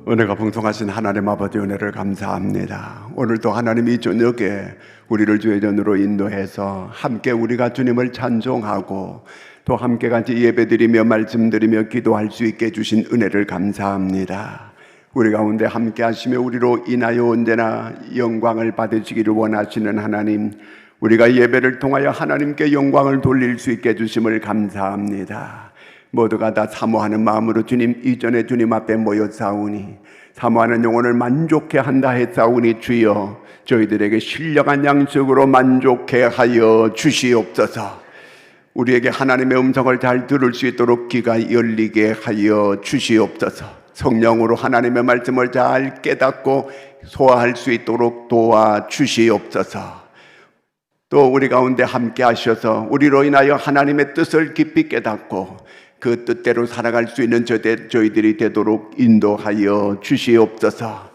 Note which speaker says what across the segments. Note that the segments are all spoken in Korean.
Speaker 1: 은혜가 풍성하신 하나님 아버지 은혜를 감사합니다. 오늘도 하나님이 이 저녁에 우리를 주의 전으로 인도해서 함께 우리가 주님을 찬송하고 또 함께 같이 예배드리며 말씀드리며 기도할 수 있게 해주신 은혜를 감사합니다. 우리 가운데 함께 하시며 우리로 인하여 언제나 영광을 받으시기를 원하시는 하나님, 우리가 예배를 통하여 하나님께 영광을 돌릴 수 있게 해주심을 감사합니다. 모두가 다 사모하는 마음으로 주님 이전에 주님 앞에 모여 싸우니 사모하는 영혼을 만족해 한다 했사오니 주여 저희들에게 신령한 양식으로 만족해 하여 주시옵소서. 우리에게 하나님의 음성을 잘 들을 수 있도록 귀가 열리게 하여 주시옵소서. 성령으로 하나님의 말씀을 잘 깨닫고 소화할 수 있도록 도와주시옵소서. 또 우리 가운데 함께 하셔서 우리로 인하여 하나님의 뜻을 깊이 깨닫고 그 뜻대로 살아갈 수 있는 저희들이 되도록 인도하여 주시옵소서.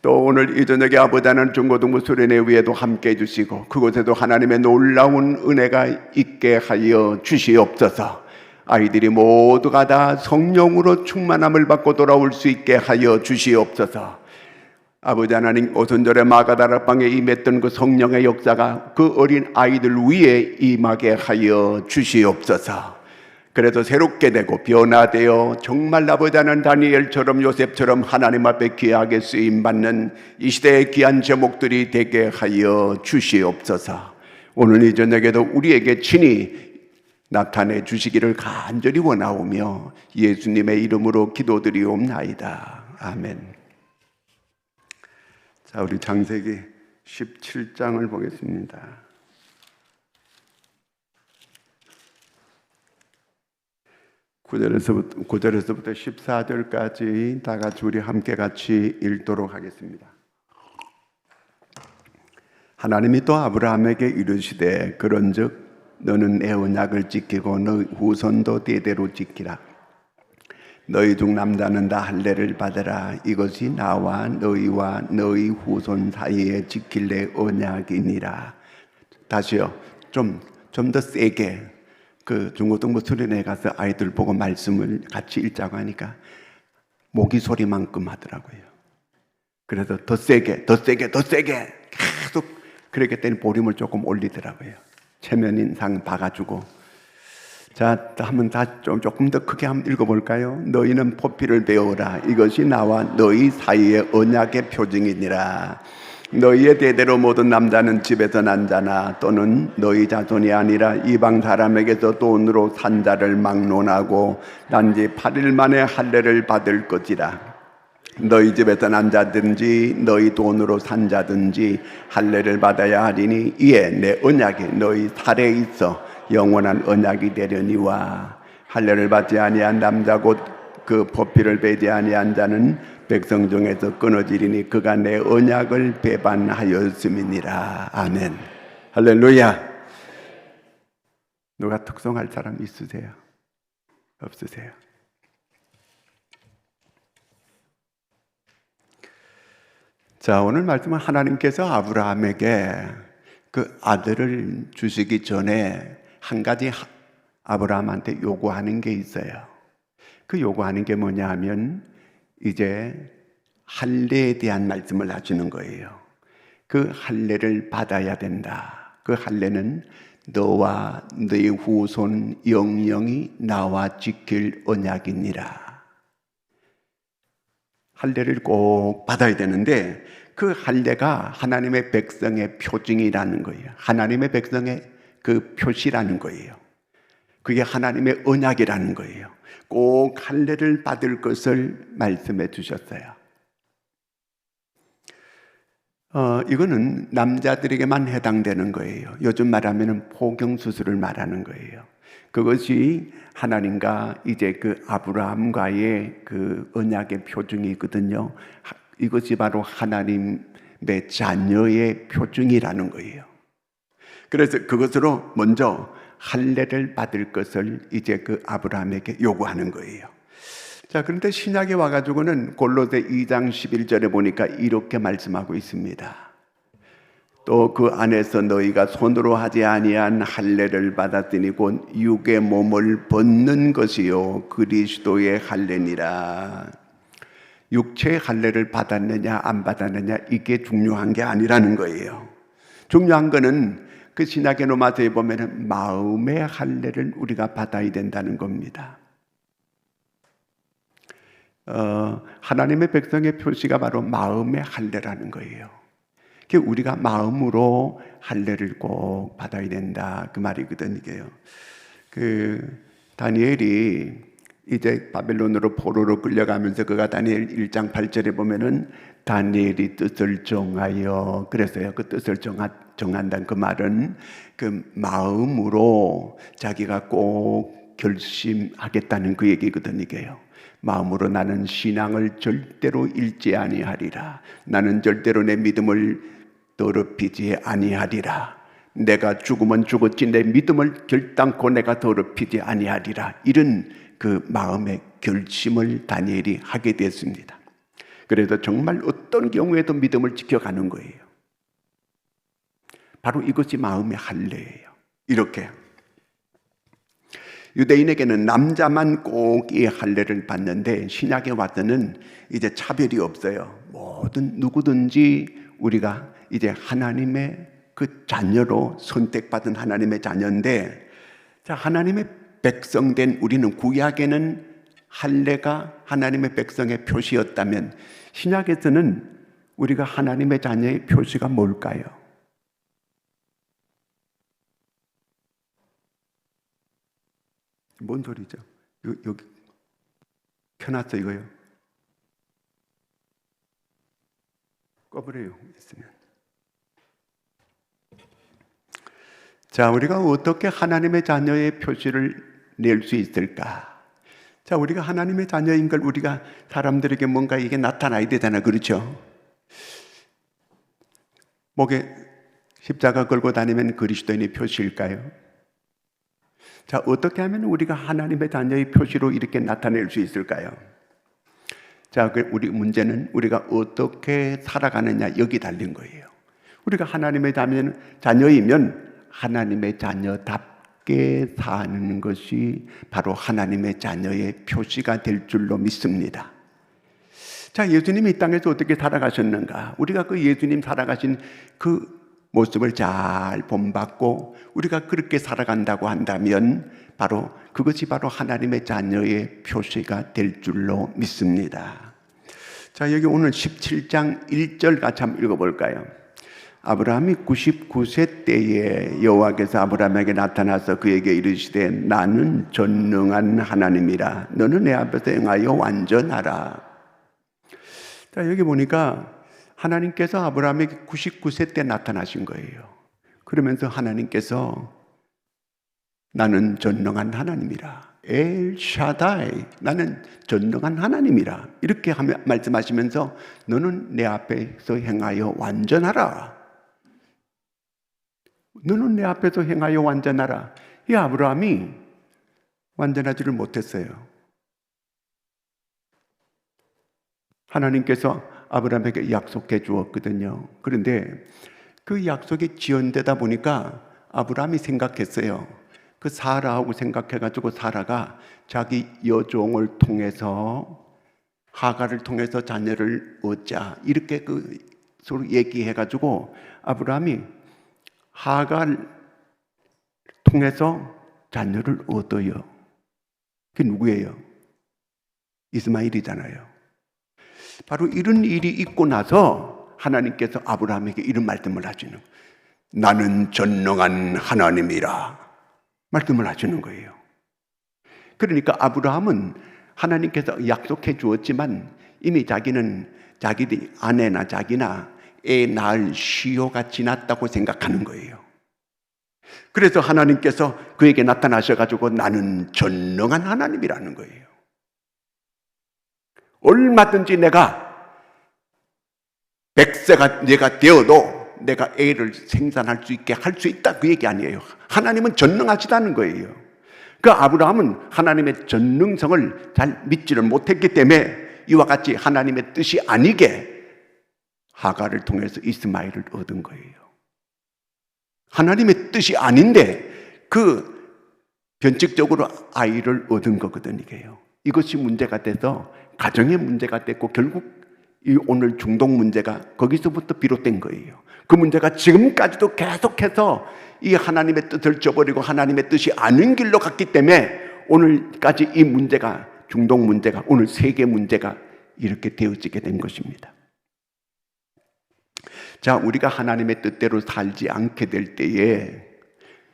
Speaker 1: 또 오늘 이 저녁에 아버지 하나님 중고등부 수련회 위에도 함께 해주시고 그곳에도 하나님의 놀라운 은혜가 있게 하여 주시옵소서. 아이들이 모두가 다 성령으로 충만함을 받고 돌아올 수 있게 하여 주시옵소서. 아버지 하나님, 오순절에 마가다락방에 임했던 그 성령의 역사가 그 어린 아이들 위에 임하게 하여 주시옵소서. 그래서 새롭게 되고 변화되어 정말 아버지 하나님 다니엘처럼 요셉처럼 하나님 앞에 귀하게 쓰임받는 이 시대의 귀한 제목들이 되게 하여 주시옵소서. 오늘 이 저녁에도 우리에게 친히 나타내 주시기를 간절히 원하오며 예수님의 이름으로 기도드리옵나이다. 아멘. 자, 우리 창세기 17장을 보겠습니다. 9절에서부터 14절까지 다 같이 우리 함께 같이 읽도록 하겠습니다. 하나님이 또 아브라함에게 이르시되 그런즉 너는 내 언약을 지키고 너희 후손도 대대로 지키라. 너희 중 남자는 다 할례를 받으라. 이것이 나와 너희와 너희 후손 사이에 지킬 내 언약이니라. 다시요. 좀 더 세게. 그 중고등부 수련회 가서 아이들 보고 말씀을 같이 읽자고 하니까 모기 소리만큼 하더라고요. 그래서 더 세게 계속 그렇게 때문에 볼륨을 조금 올리더라고요. 체면 인상 봐가지고. 자, 한번 조금 더 크게 한번 읽어볼까요? 너희는 포피를 배우라. 이것이 나와 너희 사이의 언약의 표징이니라. 너희의 대대로 모든 남자는 집에서 난 자나 또는 너희 자손이 아니라 이방 사람에게서 돈으로 산 자를 막론하고 단지 8일 만에 할례를 받을 것이라. 너희 집에서 난 자든지 너희 돈으로 산 자든지 할례를 받아야 하리니 이에 내 언약이 너희 살에 있어 영원한 언약이 되려니와. 할례를 받지 아니한 남자 곧 그 포피를 베지 아니한 자는 백성 중에서 끊어지리니 그가 내 언약을 배반하였음이니라. 아멘. 할렐루야. 누가 특성할 사람 있으세요? 없으세요? 자, 오늘 말씀은 하나님께서 아브라함에게 그 아들을 주시기 전에 한 가지 아브라함한테 요구하는 게 있어요. 그 요구하는 게 뭐냐 하면 이제 할례에 대한 말씀을 하시는 거예요. 그 할례를 받아야 된다. 그 할례는 너와 너의 후손 영영이 나와 지킬 언약이니라. 할례를 꼭 받아야 되는데 그 할례가 하나님의 백성의 표징이라는 거예요. 하나님의 백성의 그 표시라는 거예요. 그게 하나님의 언약이라는 거예요. 꼭 할례를 받을 것을 말씀해 주셨어요. 이거는 남자들에게만 해당되는 거예요. 요즘 말하면 포경수술을 말하는 거예요. 그것이 하나님과 이제 그 아브라함과의 그 언약의 표징이거든요. 이것이 바로 하나님의 자녀의 표징이라는 거예요. 그래서 그것으로 먼저 할례를 받을 것을 이제 그 아브라함에게 요구하는 거예요. 자, 그런데 신약에 와가지고는 골로새 2장 11절에 보니까 이렇게 말씀하고 있습니다. 또 그 안에서 너희가 손으로 하지 아니한 할례를 받았으니 곧 육의 몸을 벗는 것이요 그리스도의 할례니라. 육체의 할례를 받았느냐 안 받았느냐 이게 중요한 게 아니라는 거예요. 중요한 거는 그 신약의 로마서에 보면은 마음의 할례를 우리가 받아야 된다는 겁니다. 하나님의 백성의 표시가 바로 마음의 할례라는 거예요. 우리가 마음으로 할례를 꼭 받아야 된다 그 말이거든요. 다니엘이 이제 바벨론으로 포로로 끌려가면서 그가 다니엘 1장 8절에 보면은 다니엘이 뜻을 정하여 그랬어요. 그 뜻을 정한다는 그 말은 그 마음으로 자기가 꼭 결심하겠다는 그 얘기거든요. 이게요. 마음으로 나는 신앙을 절대로 잃지 아니하리라. 나는 절대로 내 믿음을 더럽히지 아니하리라. 내가 죽으면 죽었지 내 믿음을 결단코 내가 더럽히지 아니하리라. 이런 그 마음의 결심을 다니엘이 하게 됐습니다. 그래서 정말 어떤 경우에도 믿음을 지켜가는 거예요. 바로 이것이 마음의 할례예요. 이렇게 유대인에게는 남자만 꼭 이 할례를 받는데 신약에 와서는 이제 차별이 없어요. 모든 누구든지 우리가 이제 하나님의 그 자녀로 선택받은 하나님의 자녀인데, 자, 하나님의 백성된 우리는 구약에는 할례가 하나님의 백성의 표시였다면 신약에서는 우리가 하나님의 자녀의 표시가 뭘까요? 뭔 소리죠? 여기 켜놨어 이거요. 꺼버려요 있으면. 자, 우리가 어떻게 하나님의 자녀의 표시를 낼 수 있을까? 자, 우리가 하나님의 자녀인 걸 우리가 사람들에게 뭔가 이게 나타나야 되잖아, 그렇죠? 목에 십자가 걸고 다니면 그리스도인의 표시일까요? 자, 어떻게 하면 우리가 하나님의 자녀의 표시로 이렇게 나타낼 수 있을까요? 자, 우리 문제는 우리가 어떻게 살아가느냐 여기 달린 거예요. 우리가 하나님의 자녀이면 하나님의 자녀답게 사는 것이 바로 하나님의 자녀의 표시가 될 줄로 믿습니다. 자, 예수님이 이 땅에서 어떻게 살아가셨는가? 우리가 그 예수님 살아가신 그 모습을 잘 본받고 우리가 그렇게 살아간다고 한다면 바로 그것이 바로 하나님의 자녀의 표시가 될 줄로 믿습니다. 자, 여기 오늘 17장 1절 같이 한번 읽어볼까요? 아브라함이 99세 때에 여호와께서 아브라함에게 나타나서 그에게 이르시되 나는 전능한 하나님이라 너는 내 앞에서 행하여 완전하라. 자, 여기 보니까 하나님께서 아브라함에게 99세 때 나타나신 거예요. 그러면서 하나님께서 나는 전능한 하나님이라, 엘 샤다이, 나는 전능한 하나님이라 이렇게 말씀하시면서 너는 내 앞에서 행하여 완전하라. 너는 내 앞에서 행하여 완전하라. 이 아브라함이 완전하지를 못했어요. 하나님께서 아브라함에게 약속해 주었거든요. 그런데 그 약속이 지연되다 보니까 아브라함이 생각했어요. 그 사라하고 생각해가지고 사라가 자기 여종을 통해서 하갈을 통해서 자녀를 얻자 이렇게 그 서로 얘기해가지고 아브라함이 하갈 통해서 자녀를 얻어요. 그게 누구예요? 이스마엘이잖아요. 바로 이런 일이 있고 나서 하나님께서 아브라함에게 이런 말씀을 하시는 거예요. 나는 전능한 하나님이라 말씀을 하시는 거예요. 그러니까 아브라함은 하나님께서 약속해 주었지만 이미 자기는 자기 아내나 자기나 애 낳을 시효가 지났다고 생각하는 거예요. 그래서 하나님께서 그에게 나타나셔가지고 나는 전능한 하나님이라는 거예요. 얼마든지 내가 100세가 내가 되어도 내가 애를 생산할 수 있게 할 수 있다 그 얘기 아니에요. 하나님은 전능하시다는 거예요. 그 아브라함은 하나님의 전능성을 잘 믿지를 못했기 때문에 이와 같이 하나님의 뜻이 아니게 하갈을 통해서 이스마엘을 얻은 거예요. 하나님의 뜻이 아닌데 그 변칙적으로 아이를 얻은 거거든요. 이것이 문제가 돼서 가정의 문제가 됐고 결국 이 오늘 중동 문제가 거기서부터 비롯된 거예요. 그 문제가 지금까지도 계속해서 이 하나님의 뜻을 저버리고 하나님의 뜻이 아닌 길로 갔기 때문에 오늘까지 이 문제가, 중동 문제가, 오늘 세계 문제가 이렇게 되어지게 된 것입니다. 자, 우리가 하나님의 뜻대로 살지 않게 될 때에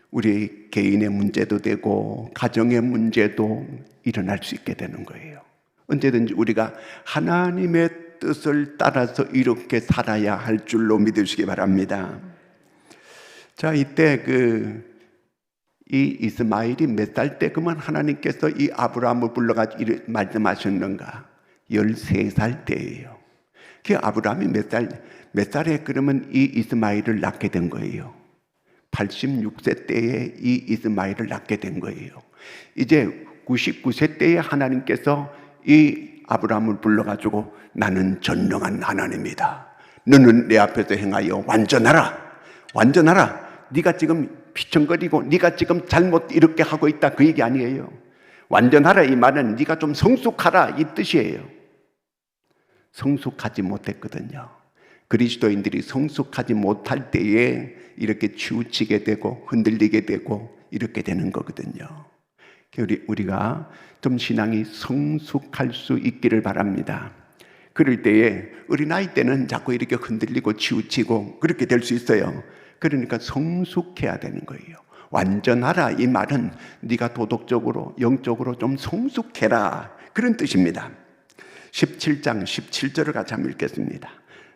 Speaker 1: 우리 개인의 문제도 되고 가정의 문제도 일어날 수 있게 되는 거예요. 언제든지 우리가 하나님의 뜻을 따라서 이렇게 살아야 할 줄로 믿으시기 바랍니다. 자, 이때 이 이스마엘이 몇 살 때 그만 하나님께서 이 아브라함을 불러가지고 이렇게 말씀하셨는가? 13살 때예요. 그 아브라함이 몇 살에 그러면 이 이스마엘을 낳게 된 거예요. 86세 때에 이 이스마엘을 낳게 된 거예요. 이제 99세 때에 하나님께서 이 아브라함을 불러가지고 나는 전능한 하나님이다. 너는 내 앞에서 행하여 완전하라. 완전하라. 네가 지금 피청거리고 네가 지금 잘못 이렇게 하고 있다 그 얘기 아니에요. 완전하라 이 말은 네가 좀 성숙하라 이 뜻이에요. 성숙하지 못했거든요. 그리스도인들이 성숙하지 못할 때에 이렇게 치우치게 되고 흔들리게 되고 이렇게 되는 거거든요. 우리가 좀 신앙이 성숙할 수 있기를 바랍니다. 그럴 때에 우리 나이 때는 자꾸 이렇게 흔들리고 치우치고 그렇게 될 수 있어요. 그러니까 성숙해야 되는 거예요. 완전하라 이 말은 네가 도덕적으로 영적으로 좀 성숙해라 그런 뜻입니다. 17장 17절을 같이 한번 읽겠습니다.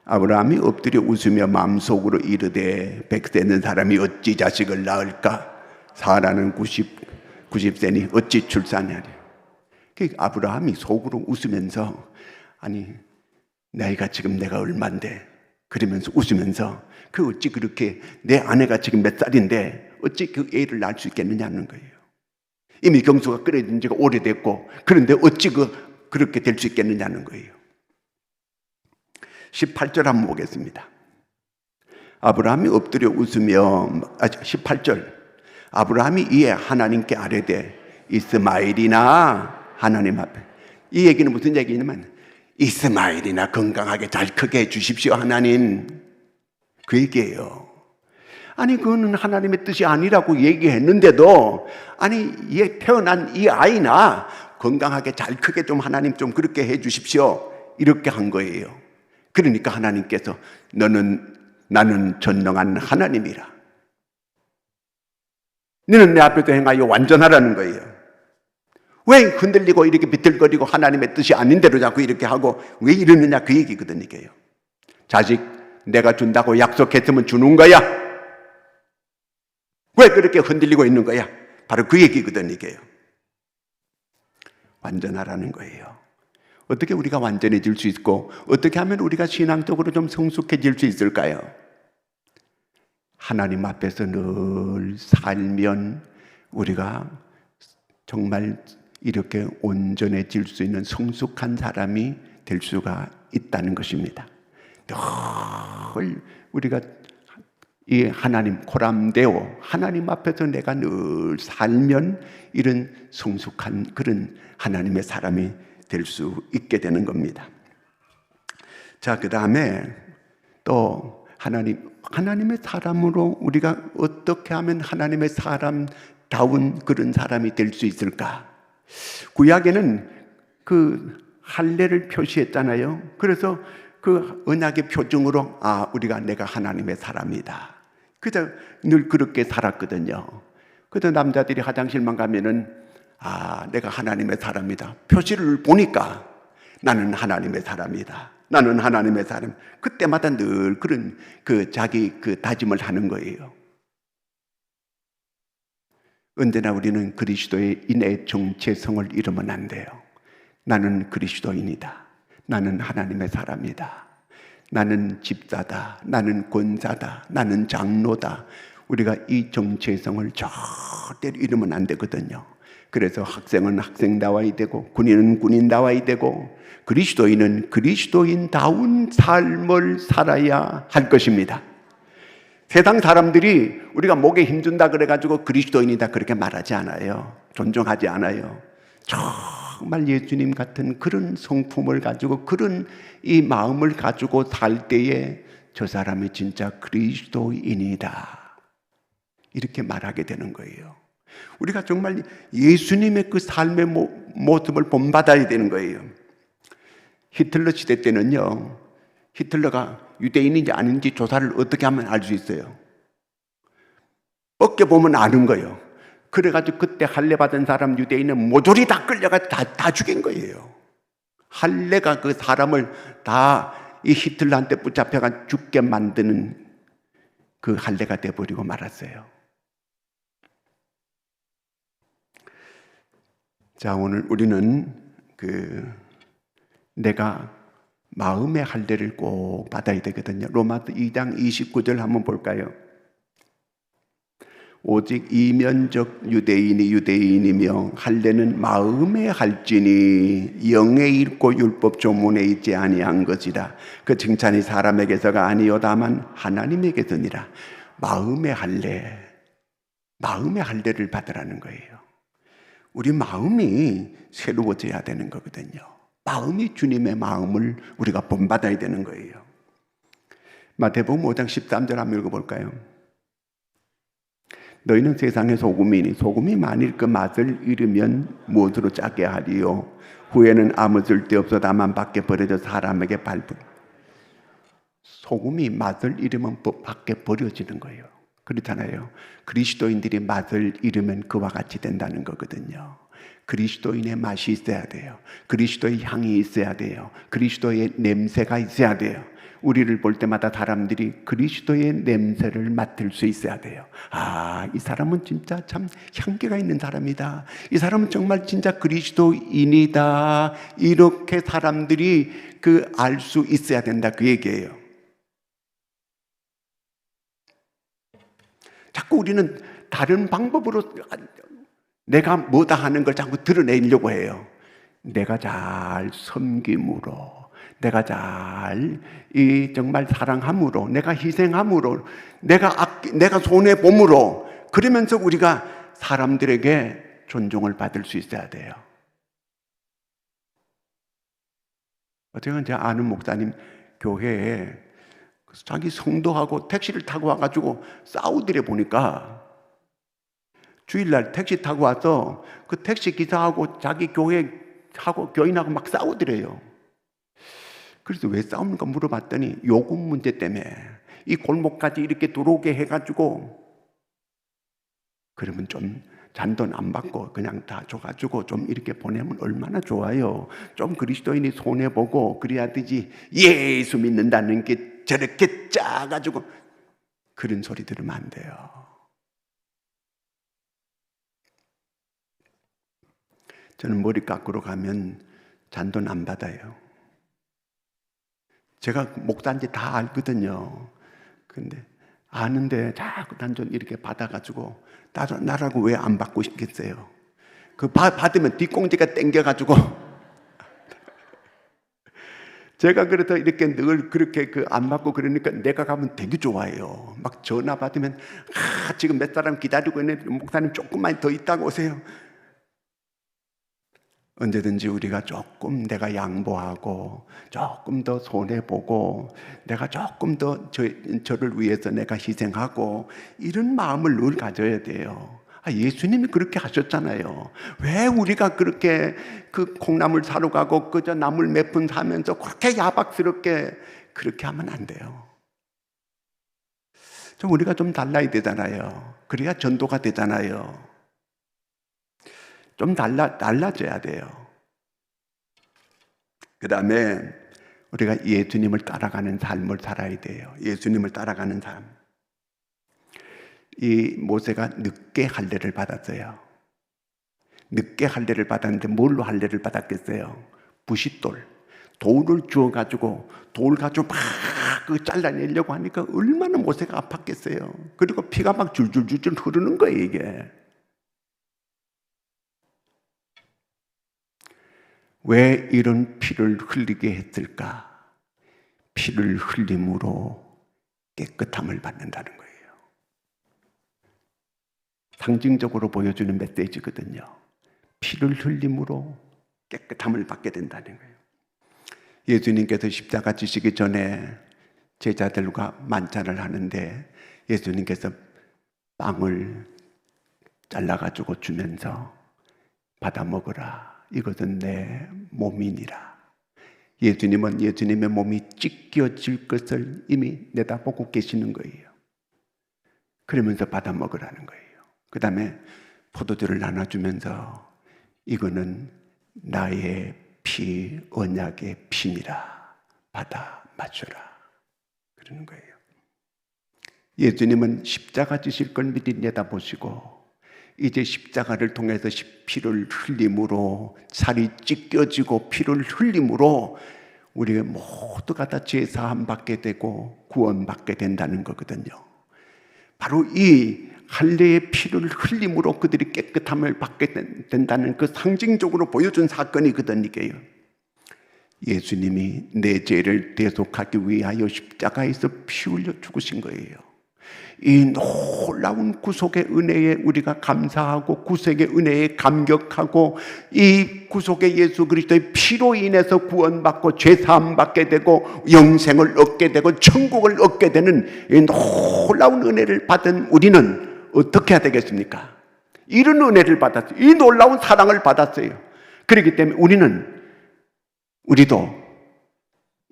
Speaker 1: 아브라함이 엎드려 웃으며 마음속으로 이르되 100세는 사람이 어찌 자식을 낳을까? 사라는 90세니 어찌 출산하랴. 아브라함이 속으로 웃으면서 아니 나이가 지금 내가 얼만데 그러면서 웃으면서 그 어찌 그렇게 내 아내가 지금 몇 살인데 어찌 그 애를 낳을 수 있겠느냐는 거예요. 이미 경수가 끓여진 지가 오래됐고 그런데 어찌 그렇게 될 수 있겠느냐는 거예요. 18절 한번 보겠습니다. 아브라함이 엎드려 웃으며 18절 아브라함이 이에 하나님께 아뢰되 이스마엘이나 하나님 앞에 이 얘기는 무슨 얘기냐면 이스마엘이나 건강하게 잘 크게 해주십시오 하나님 그 얘기예요. 아니 그거는 하나님의 뜻이 아니라고 얘기했는데도 아니 태어난 이 아이나 건강하게 잘 크게 좀 하나님 좀 그렇게 해주십시오 이렇게 한 거예요. 그러니까 하나님께서 나는 전능한 하나님이라 너는 내 앞에서 행하여 완전하라는 거예요. 왜 흔들리고 이렇게 비틀거리고 하나님의 뜻이 아닌 대로 자꾸 이렇게 하고 왜 이러느냐 그 얘기거든요. 자식 내가 준다고 약속했으면 주는 거야. 왜 그렇게 흔들리고 있는 거야? 바로 그 얘기거든요. 완전하라는 거예요. 어떻게 우리가 완전해질 수 있고 어떻게 하면 우리가 신앙적으로 좀 성숙해질 수 있을까요? 하나님 앞에서 늘 살면 우리가 정말 이렇게 온전해질 수 있는 성숙한 사람이 될 수가 있다는 것입니다. 늘 우리가 이 하나님 코람데오 하나님 앞에서 내가 늘 살면 이런 성숙한 그런 하나님의 사람이 될 수 있게 되는 겁니다. 자, 그 다음에 또 하나님의 사람으로 우리가 어떻게 하면 하나님의 사람다운 그런 사람이 될 수 있을까? 구약에는 그 할례를 표시했잖아요. 그래서 그 언약의 표징으로 우리가 내가 하나님의 사람이다. 그저 늘 그렇게 살았거든요. 그래서 남자들이 화장실만 가면은 내가 하나님의 사람이다. 표시를 보니까 나는 하나님의 사람이다. 나는 하나님의 사람. 그때마다 늘 그런 자기 다짐을 하는 거예요. 언제나 우리는 그리스도의 인의 정체성을 잃으면 안 돼요. 나는 그리스도인이다. 나는 하나님의 사람이다. 나는 집사다. 나는 권사다. 나는 장로다. 우리가 이 정체성을 절대로 잃으면 안 되거든요. 그래서 학생은 학생다워야 되고 군인은 군인다워야 되고 그리스도인은 그리스도인다운 삶을 살아야 할 것입니다. 세상 사람들이 우리가 목에 힘준다 그래가지고 그리스도인이다 그렇게 말하지 않아요. 존중하지 않아요. 정말 예수님 같은 그런 성품을 가지고 그런 이 마음을 가지고 살 때에 저 사람이 진짜 그리스도인이다, 이렇게 말하게 되는 거예요. 우리가 정말 예수님의 그 삶의 모습을 본받아야 되는 거예요. 히틀러 시대 때는요, 히틀러가 유대인인지 아닌지 조사를 어떻게 하면 알 수 있어요? 어깨 보면 아는 거예요. 그래가지고 그때 할례 받은 사람 유대인은 모조리 다 끌려가 다 죽인 거예요. 할례가 그 사람을 다 이 히틀러한테 붙잡혀가 죽게 만드는 그 할례가 돼버리고 말았어요. 자, 오늘 우리는 내가 마음의 할례를 꼭 받아야 되거든요. 로마서 2장 29절 한번 볼까요? 오직 이면적 유대인이 유대인이며 할례는 마음에 할지니 영에 있고 율법 조문에 있지 아니한 것이라. 그 칭찬이 사람에게서가 아니요 다만 하나님에게서니라. 마음의 할례를 받으라는 거예요. 우리 마음이 새로워져야 되는 거거든요. 마음이 주님의 마음을 우리가 본받아야 되는 거예요. 마태복음 5장 13절 한번 읽어볼까요? 너희는 세상의 소금이니 소금이 만일 그 맛을 잃으면 무엇으로 짜게 하리요? 후에는 아무 쓸데없어 다만 밖에 버려져 사람에게 밟은. 소금이 맛을 잃으면 밖에 버려지는 거예요. 그렇잖아요. 그리스도인들이 맛을 잃으면 그와 같이 된다는 거거든요. 그리스도인의 맛이 있어야 돼요. 그리스도의 향이 있어야 돼요. 그리스도의 냄새가 있어야 돼요. 우리를 볼 때마다 사람들이 그리스도의 냄새를 맡을 수 있어야 돼요. 아, 이 사람은 진짜 참 향기가 있는 사람이다. 이 사람은 정말 진짜 그리스도인이다. 이렇게 사람들이 알 수 있어야 된다, 그 얘기예요. 자꾸 우리는 다른 방법으로 내가 뭐다 하는 걸 자꾸 드러내려고 해요. 내가 잘 섬김으로, 내가 잘 정말 사랑함으로, 내가 희생함으로, 내가 손해봄으로, 그러면서 우리가 사람들에게 존중을 받을 수 있어야 돼요. 어쨌든 제가 아는 목사님 교회에 자기 성도하고 택시를 타고 와가지고 싸우더래. 보니까 주일날 택시 타고 와서 그 택시 기사하고 자기 교회하고 교인하고 막 싸우더래요. 그래서 왜 싸웁니까 물어봤더니 요금 문제 때문에 이 골목까지 이렇게 들어오게 해가지고, 그러면 좀 잔돈 안 받고 그냥 다 줘가지고 좀 이렇게 보내면 얼마나 좋아요. 좀 그리스도인이 손해보고 그래야 되지. 예수 믿는다는 게 저렇게 짜가지고 그런 소리 들으면 안 돼요. 저는 머리 깎으러 가면 잔돈 안 받아요. 제가 목사인지 다 알거든요. 근데 아는데 자꾸 잔돈 이렇게 받아가지고 나라고 왜 안 받고 싶겠어요? 그 받으면 뒷공지가 땡겨가지고 제가 그래서 이렇게 늘 그렇게 안 받고 그러니까 내가 가면 되게 좋아해요. 막 전화 받으면 지금 몇 사람 기다리고 있는데 목사님 조금만 더 있다가 오세요. 언제든지 우리가 조금 내가 양보하고 조금 더 손해보고 내가 조금 더 저를 위해서 내가 희생하고 이런 마음을 늘 가져야 돼요. 예수님이 그렇게 하셨잖아요. 왜 우리가 그렇게 그 콩나물 사러 가고 그저 나물 몇 푼 사면서 그렇게 야박스럽게 그렇게 하면 안 돼요. 좀 우리가 좀 달라야 되잖아요. 그래야 전도가 되잖아요. 좀 달라져야 돼요. 그 다음에 우리가 예수님을 따라가는 삶을 살아야 돼요. 예수님을 따라가는 삶. 이 모세가 늦게 할례를 받았어요. 늦게 할례를 받았는데 뭘로 할례를 받았겠어요? 부싯돌, 돌을 주워가지고 돌 가지고 막 잘라내려고 하니까 얼마나 모세가 아팠겠어요. 그리고 피가 막 줄줄줄줄 흐르는 거예요, 이게. 왜 이런 피를 흘리게 했을까? 피를 흘림으로 깨끗함을 받는다는 거예요. 상징적으로 보여주는 메시지거든요. 피를 흘림으로 깨끗함을 받게 된다는 거예요. 예수님께서 십자가 지시기 전에 제자들과 만찬을 하는데 예수님께서 빵을 잘라가지고 주면서 받아 먹으라. 이것은 내 몸이니라. 예수님은 예수님의 몸이 찢겨질 것을 이미 내다보고 계시는 거예요. 그러면서 받아 먹으라는 거예요. 그 다음에 포도주를 나눠주면서 이거는 나의 피, 언약의 피니라. 받아 마셔라. 그러는 거예요. 예수님은 십자가 지실 걸 미리 내다보시고 이제 십자가를 통해서 피를 흘림으로 살이 찢겨지고 피를 흘림으로 우리 모두가 다 죄사함 받게 되고 구원받게 된다는 거거든요. 바로 이 할례의 피를 흘림으로 그들이 깨끗함을 받게 된다는 그 상징적으로 보여준 사건이거든요. 이게요. 예수님이 내 죄를 대속하기 위하여 십자가에서 피 흘려 죽으신 거예요. 이 놀라운 구속의 은혜에 우리가 감사하고 구속의 은혜에 감격하고 이 구속의 예수 그리스도의 피로 인해서 구원받고 죄사함 받게 되고 영생을 얻게 되고 천국을 얻게 되는 이 놀라운 은혜를 받은 우리는 어떻게 해야 되겠습니까? 이런 은혜를 받았어요. 이 놀라운 사랑을 받았어요. 그렇기 때문에 우리도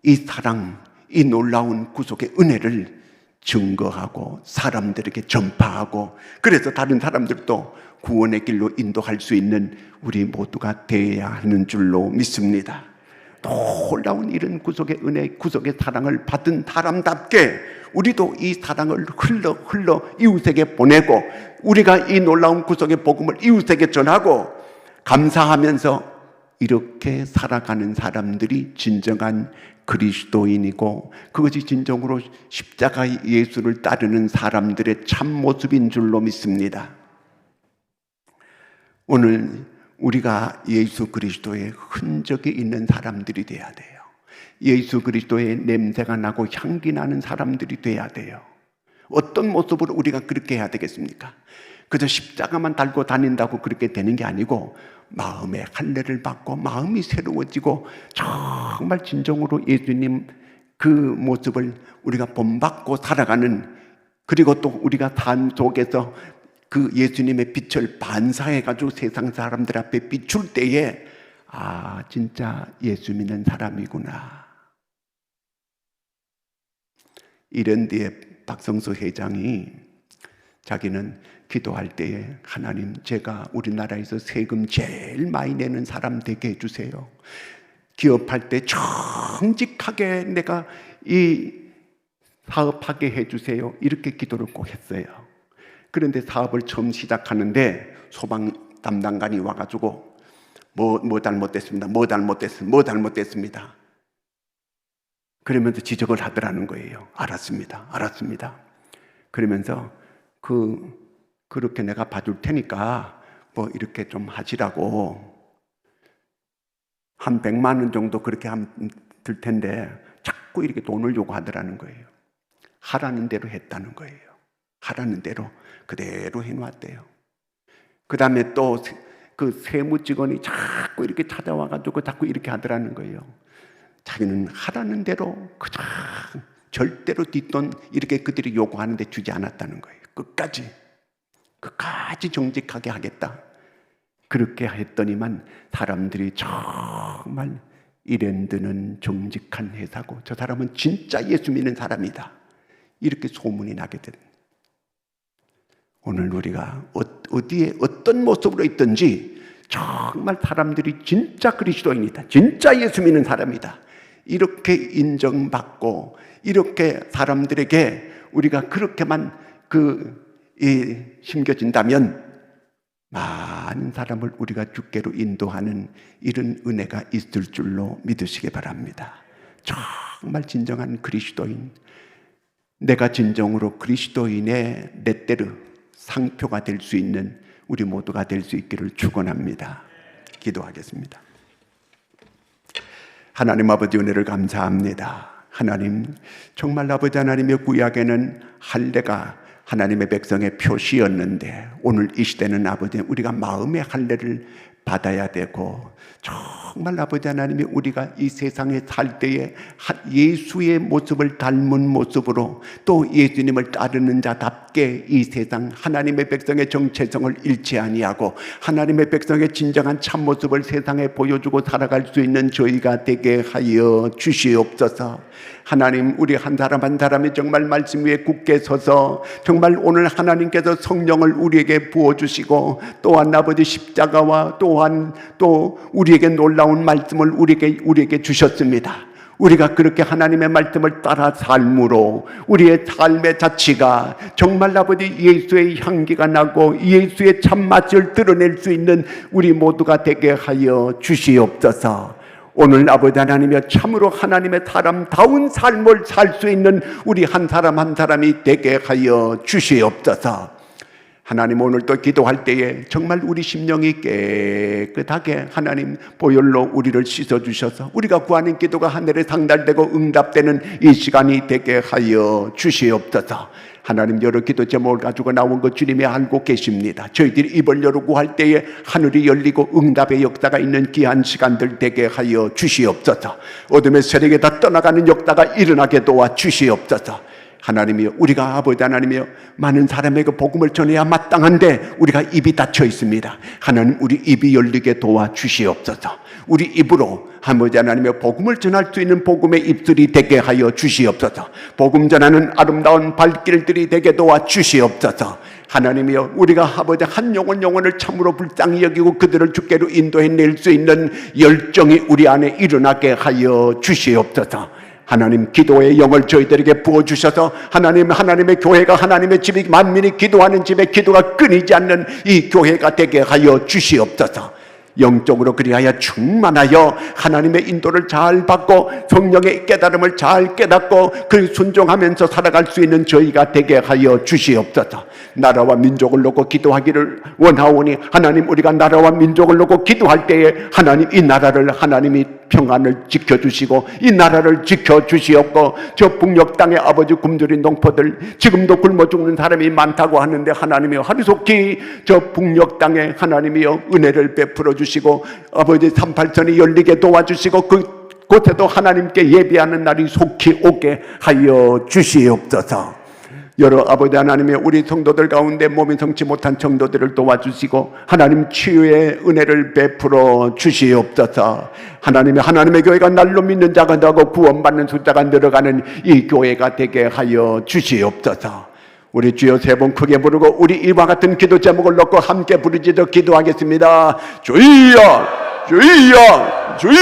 Speaker 1: 이 사랑, 이 놀라운 구속의 은혜를 증거하고 사람들에게 전파하고 그래서 다른 사람들도 구원의 길로 인도할 수 있는 우리 모두가 되어야 하는 줄로 믿습니다. 놀라운 이런 구속의 은혜, 구속의 사랑을 받은 사람답게 우리도 이 사랑을 흘러 이웃에게 보내고 우리가 이 놀라운 구속의 복음을 이웃에게 전하고 감사하면서 이렇게 살아가는 사람들이 진정한 그리스도인이고 그것이 진정으로 십자가 예수를 따르는 사람들의 참모습인 줄로 믿습니다. 오늘 우리가 예수 그리스도의 흔적이 있는 사람들이 돼야 돼요. 예수 그리스도의 냄새가 나고 향기 나는 사람들이 돼야 돼요. 어떤 모습으로 우리가 그렇게 해야 되겠습니까? 그저 십자가만 달고 다닌다고 그렇게 되는 게 아니고 마음의 할례를 받고 마음이 새로워지고 정말 진정으로 예수님 그 모습을 우리가 본받고 살아가는 그리고 또 우리가 삶 속에서 그 예수님의 빛을 반사해가지고 세상 사람들 앞에 비출 때에 아 진짜 예수 믿는 사람이구나. 이런 뒤에 박성수 회장이 자기는 기도할 때에 하나님 제가 우리나라에서 세금 제일 많이 내는 사람 되게 해주세요. 기업할 때 정직하게 내가 이 사업하게 해주세요. 이렇게 기도를 꼭 했어요. 그런데 사업을 처음 시작하는데 소방 담당관이 와가지고 뭐 잘못됐습니다. 뭐 잘못됐습니다. 그러면서 지적을 하더라는 거예요. 알았습니다. 그러면서 그렇게 내가 봐줄 테니까 뭐 이렇게 좀 하시라고 한 100만 원 정도 그렇게 들 텐데 자꾸 이렇게 돈을 요구하더라는 거예요. 하라는 대로 했다는 거예요. 하라는 대로 그대로 해놓았대요. 그 다음에 또 그 세무 직원이 자꾸 이렇게 찾아와가지고 자꾸 이렇게 하더라는 거예요. 자기는 하라는 대로 그저 절대로 뒷돈 이렇게 그들이 요구하는데 주지 않았다는 거예요. 끝까지 정직하게 하겠다. 그렇게 했더니만 사람들이 정말 이랜드는 정직한 회사고 저 사람은 진짜 예수 믿는 사람이다. 이렇게 소문이 나게 된. 오늘 우리가 어디에 어떤 모습으로 있든지 정말 사람들이 진짜 그리스도인이다. 진짜 예수 믿는 사람이다. 이렇게 인정받고 이렇게 사람들에게 우리가 그렇게만 심겨진다면 많은 사람을 우리가 주께로 인도하는 이런 은혜가 있을 줄로 믿으시기 바랍니다. 정말 진정한 그리스도인, 내가 진정으로 그리스도인의 레떼르 상표가 될 수 있는 우리 모두가 될 수 있기를 축원합니다. 기도하겠습니다. 하나님 아버지 은혜를 감사합니다. 하나님 정말 아버지 하나님의 구약에는 할례가 하나님의 백성의 표시였는데 오늘 이 시대는 아버지 우리가 마음의 할례를 받아야 되고, 정말 아버지 하나님이 우리가 이 세상에 살 때에 예수의 모습을 닮은 모습으로 또 예수님을 따르는 자답게 이 세상 하나님의 백성의 정체성을 잃지 아니하고 하나님의 백성의 진정한 참모습을 세상에 보여주고 살아갈 수 있는 저희가 되게 하여 주시옵소서. 하나님, 우리 한 사람 한 사람이 정말 말씀 위에 굳게 서서 정말 오늘 하나님께서 성령을 우리에게 부어주시고 또한 아버지 십자가와 또한 또 우리에게 놀라운 말씀을 우리에게 주셨습니다. 우리가 그렇게 하나님의 말씀을 따라 삶으로 우리의 삶의 자취가 정말 아버지 예수의 향기가 나고 예수의 참맛을 드러낼 수 있는 우리 모두가 되게 하여 주시옵소서. 오늘 아버지 하나님이여, 참으로 하나님의 사람다운 삶을 살 수 있는 우리 한 사람 한 사람이 되게 하여 주시옵소서. 하나님, 오늘 또 기도할 때에 정말 우리 심령이 깨끗하게 하나님 보혈로 우리를 씻어주셔서 우리가 구하는 기도가 하늘에 상달되고 응답되는 이 시간이 되게 하여 주시옵소서. 하나님, 여러 기도 제목을 가지고 나온 것 주님이 알고 계십니다. 저희들이 입을 열어 구할 때에 하늘이 열리고 응답의 역사가 있는 귀한 시간들 되게 하여 주시옵소서. 어둠의 세력에 다 떠나가는 역사가 일어나게 도와 주시옵소서. 하나님이여, 우리가 아버지 하나님이여 많은 사람에게 복음을 전해야 마땅한데 우리가 입이 닫혀 있습니다. 하나님, 우리 입이 열리게 도와 주시옵소서. 우리 입으로 아버지 하나님의 복음을 전할 수 있는 복음의 입술이 되게 하여 주시옵소서. 복음 전하는 아름다운 발길들이 되게 도와 주시옵소서. 하나님이여, 우리가 아버지 한 영혼을 참으로 불쌍히 여기고 그들을 주께로 인도해낼 수 있는 열정이 우리 안에 일어나게 하여 주시옵소서. 하나님, 기도의 영을 저희들에게 부어주셔서 하나님의 교회가 하나님의 집이 만민이 기도하는 집에 기도가 끊이지 않는 이 교회가 되게 하여 주시옵소서. 영적으로 그리하여 충만하여 하나님의 인도를 잘 받고 성령의 깨달음을 잘 깨닫고 그 순종하면서 살아갈 수 있는 저희가 되게 하여 주시옵소서. 나라와 민족을 놓고 기도하기를 원하오니 하나님, 우리가 나라와 민족을 놓고 기도할 때에 하나님, 이 나라를 하나님이 평안을 지켜주시고 이 나라를 지켜주시옵고, 저 북녘 땅의 아버지 굶주린 농포들 지금도 굶어 죽는 사람이 많다고 하는데 하나님이여, 하루속히 저 북녘 땅에 하나님이여 은혜를 베풀어 주시고 아버지 38선이 열리게 도와주시고 그곳에도 하나님께 예배하는 날이 속히 오게 하여 주시옵소서. 여러 아버지 하나님의 우리 성도들 가운데 몸이 성치 못한 성도들을 도와주시고 하나님 치유의 은혜를 베풀어 주시옵소서. 하나님의 교회가 날로 믿는 자가 나고 구원받는 숫자가 늘어가는 이 교회가 되게 하여 주시옵소서. 우리 주여 세 번 크게 부르고 우리 이와 같은 기도 제목을 놓고 함께 부르짖어 기도하겠습니다. 주여, 주여, 주여.